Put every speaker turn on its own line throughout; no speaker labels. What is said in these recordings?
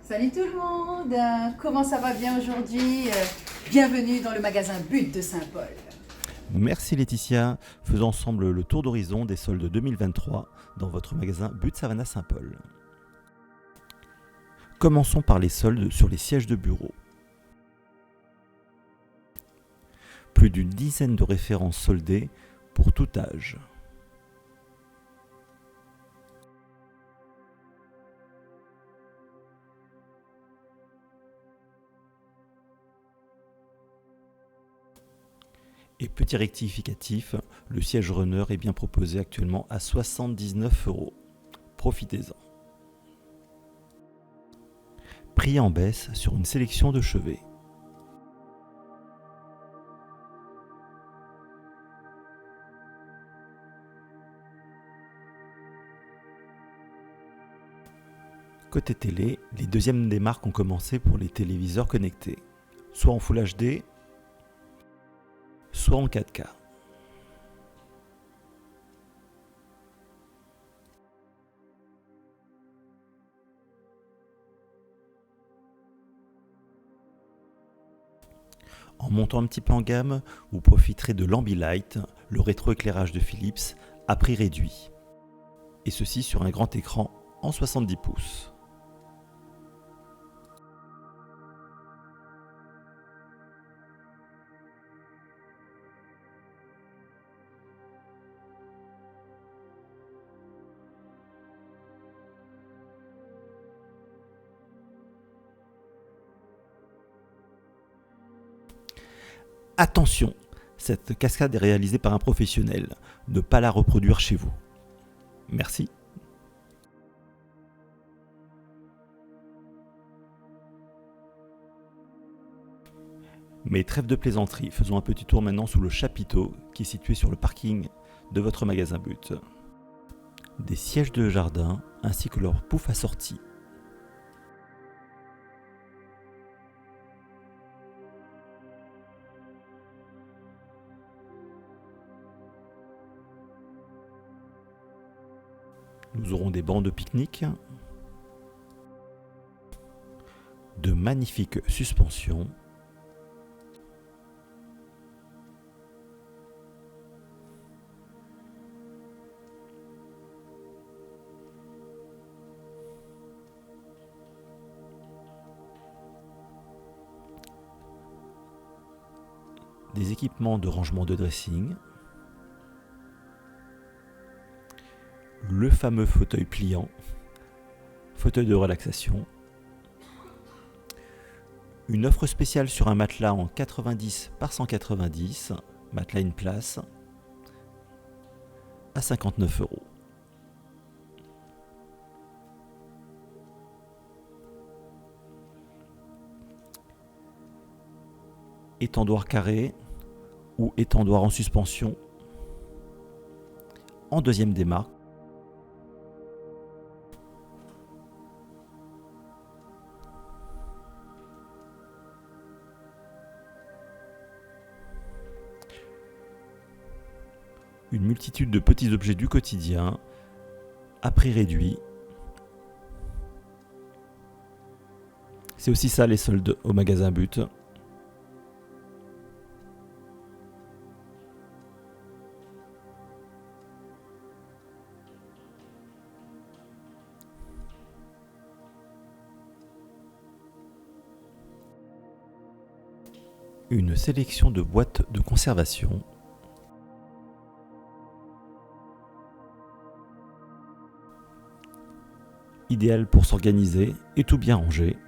Salut tout le monde, comment ça va bien aujourd'hui? Bienvenue dans le magasin But de Saint-Paul.
Merci Laetitia, faisons ensemble le tour d'horizon des soldes 2023 dans votre magasin But Savannah Saint-Paul. Commençons par les soldes sur les sièges de bureau. Plus d'une dizaine de références soldées pour tout âge. Et petit rectificatif, le siège runner est bien proposé actuellement à 79€. Profitez-en. Prix en baisse sur une sélection de chevets. Côté télé, les deuxièmes des marques ont commencé pour les téléviseurs connectés, soit en Full HD, soit en 4K. En montant un petit peu en gamme, vous profiterez de l'Ambilight, le rétroéclairage de Philips, à prix réduit. Et ceci sur un grand écran en 70 pouces. Attention, cette cascade est réalisée par un professionnel. Ne pas la reproduire chez vous. Merci. Mais trêve de plaisanterie, faisons un petit tour maintenant sous le chapiteau qui est situé sur le parking de votre magasin But. Des sièges de jardin ainsi que leur pouf assorti. Nous aurons des bancs de pique-nique, de magnifiques suspensions, des équipements de rangement de dressing, le fameux fauteuil pliant, fauteuil de relaxation, une offre spéciale sur un matelas en 90 par 190, matelas une place, à 59€. Étendoir carré ou étendoir en suspension en deuxième des marques. Une multitude de petits objets du quotidien à prix réduit. C'est aussi ça les soldes au magasin But. Une sélection de boîtes de conservation. Idéal pour s'organiser et tout bien ranger.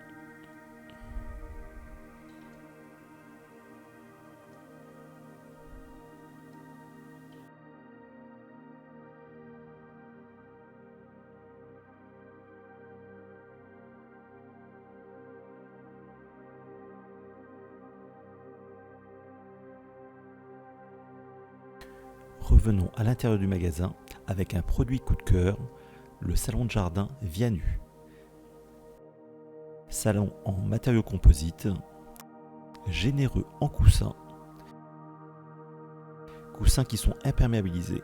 Revenons à l'intérieur du magasin avec un produit coup de cœur, le salon de jardin Vianu. Salon en matériaux composites, généreux en coussins qui sont imperméabilisés.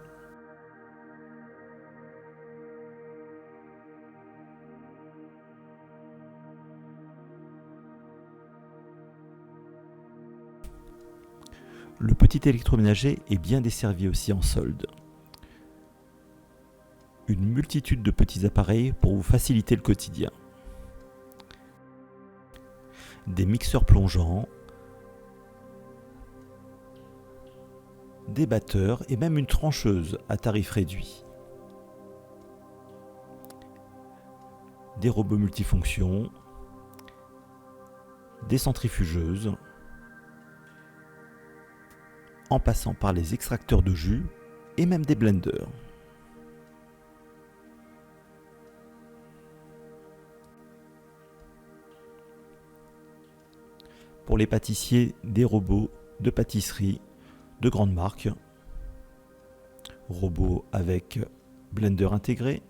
le petit électroménager est bien desservi aussi en solde. Une multitude de petits appareils pour vous faciliter le quotidien. Des mixeurs plongeants, des batteurs et même une trancheuse à tarif réduit. Des robots multifonctions, des centrifugeuses, en passant par les extracteurs de jus et même des blenders. Pour les pâtissiers, des robots de pâtisserie de grandes marques, robots avec blender intégré,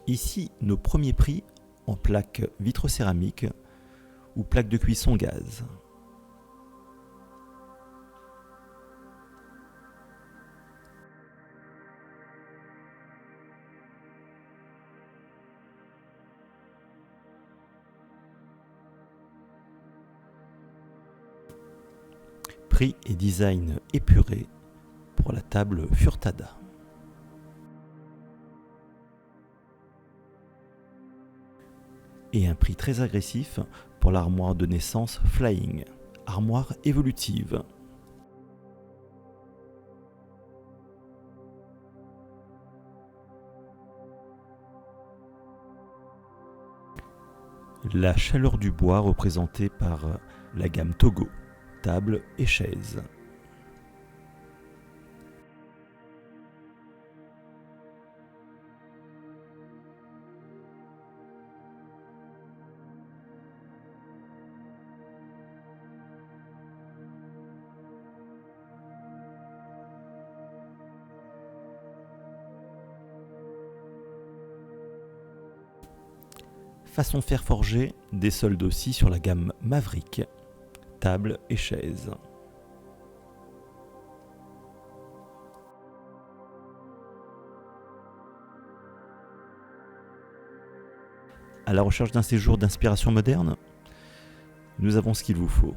ici nos premiers prix en plaques vitrocéramiques ou plaques de cuisson gaz. Prix et design épuré pour la table Furtada. Et un prix très agressif pour l'armoire de naissance Flying, armoire évolutive. La chaleur du bois représentée par la gamme Togo, table et chaises. Façon fer forgé, des soldes aussi sur la gamme Maverick, table et chaises. À la recherche d'un séjour d'inspiration moderne, nous avons ce qu'il vous faut.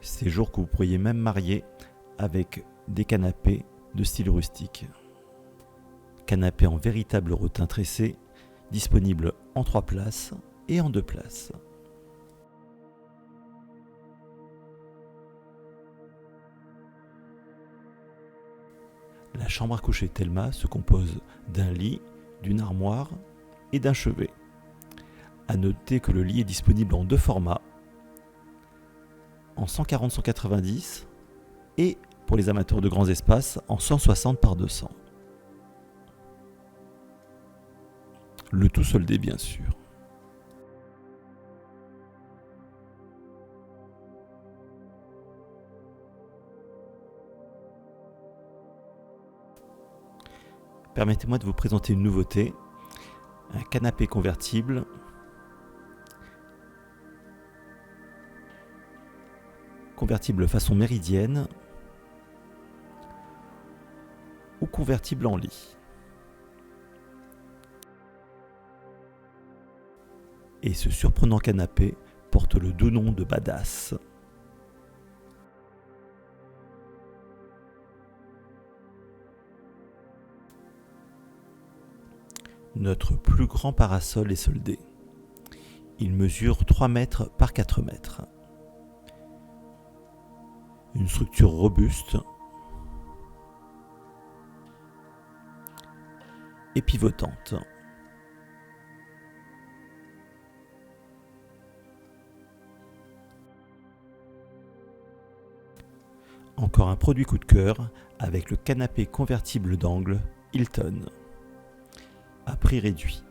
Séjour que vous pourriez même marier avec des canapés de style rustique. Canapé en véritable rotin tressé, disponible en 3 places et en 2 places. La chambre à coucher Telma se compose d'un lit, d'une armoire et d'un chevet. À noter que le lit est disponible en 2 formats, en 140-190 et pour les amateurs de grands espaces en 160 par 200. Le tout soldé bien sûr. Permettez-moi de vous présenter une nouveauté, un canapé convertible façon méridienne ou convertible en lit. Et ce surprenant canapé porte le doux nom de Badass. Notre plus grand parasol est soldé. Il mesure 3 mètres par 4 mètres. Une structure robuste et pivotante. Encore un produit coup de cœur avec le canapé convertible d'angle Hilton à prix réduit.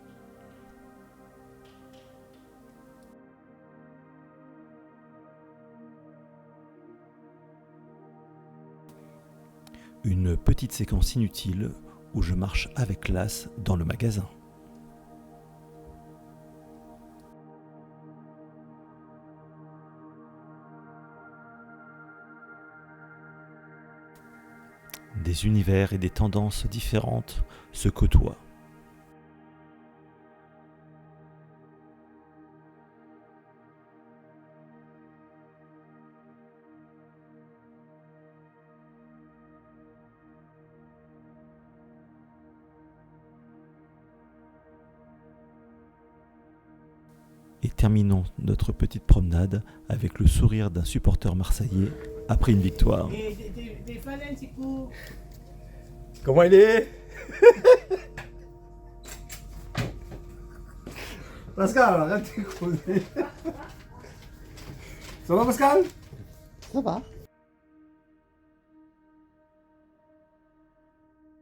Une petite séquence inutile où je marche avec classe dans le magasin. Des univers et des tendances différentes se côtoient. Et terminons notre petite promenade avec le sourire d'un supporter marseillais après une victoire.
Comment il est? Pascal, arrête de déconner. Ça va Pascal?
Ça va.